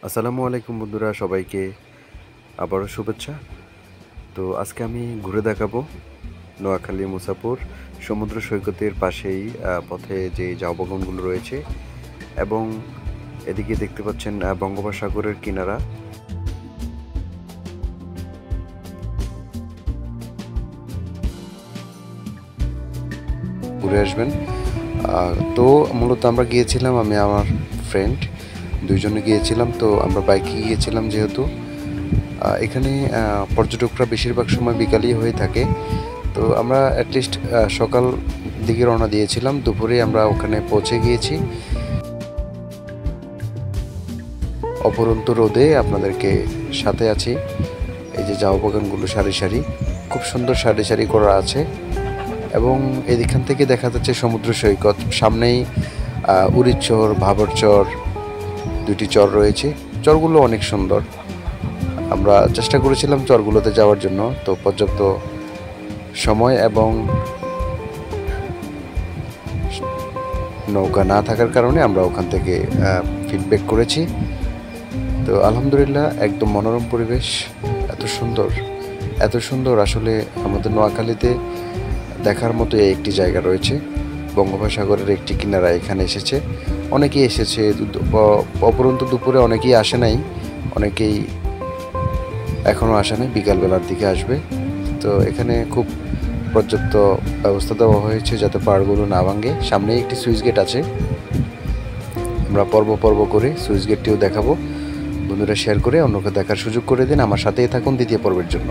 আসসালামু আলাইকুম বন্ধুরা, সবাইকে আবারও শুভেচ্ছা। তো আজকে আমি ঘুরে দেখাবো নোয়াখালী মুসাপুর সমুদ্র সৈকতের পাশেই পথে যে ঝাউ বাগানগুলো রয়েছে এবং এদিকে দেখতে পাচ্ছেন বঙ্গোপসাগরের কিনারা। ঘুরে আসবেন। তো মূলত আমরা গিয়েছিলাম, আমি আমার ফ্রেন্ড দুইজনে গিয়েছিলাম। তো আমরা বাইকে গিয়েছিলাম, যেহেতু এখানে পর্যটকরা বেশিরভাগ সময় বিকালেই হয়ে থাকে। তো আমরা অ্যাটলিস্ট সকাল দিকে রওনা দিয়েছিলাম, দুপুরে আমরা ওখানে পৌঁছে গিয়েছি। অপরন্ত রোদে আপনাদেরকে সাথে আছি। এই যে ঝাউ বাগানগুলো সারি সারি, খুব সুন্দর সারি সারি করা আছে এবং এদিকখান থেকে দেখা যাচ্ছে সমুদ্র সৈকত। সামনেই উড়ির চর, ভাবর চর, দুটি চর রয়েছে। চরগুলো অনেক সুন্দর। আমরা চেষ্টা করেছিলাম চরগুলোতে যাওয়ার জন্য, তো পর্যাপ্ত সময় এবং নৌকা না থাকার কারণে আমরা ওখান থেকে ফিডব্যাক করেছি। তো আলহামদুলিল্লাহ, একদম মনোরম পরিবেশ। এত সুন্দর, এত সুন্দর, আসলে আমাদের নোয়াখালীতে দেখার মতো একটি জায়গা রয়েছে। বঙ্গোপসাগরের একটি কিনারা এখানে এসেছে, অনেকেই এসেছে। অপরন্ত দুপুরে অনেকেই আসে নাই, অনেকেই এখনও আসে নাই, বিকালবেলার দিকে আসবে। তো এখানে খুব পর্যাপ্ত ব্যবস্থা দেওয়া হয়েছে যাতে পাহাড়গুলো না ভাঙে। সামনেই একটি সুইচ গেট আছে, আমরা পর্ব পর্ব করে সুইচ গেটটিও দেখাবো। বন্ধুরা শেয়ার করে অন্যকে দেখার সুযোগ করে দিন। আমার সাথেই থাকুন দ্বিতীয় পর্বের জন্য।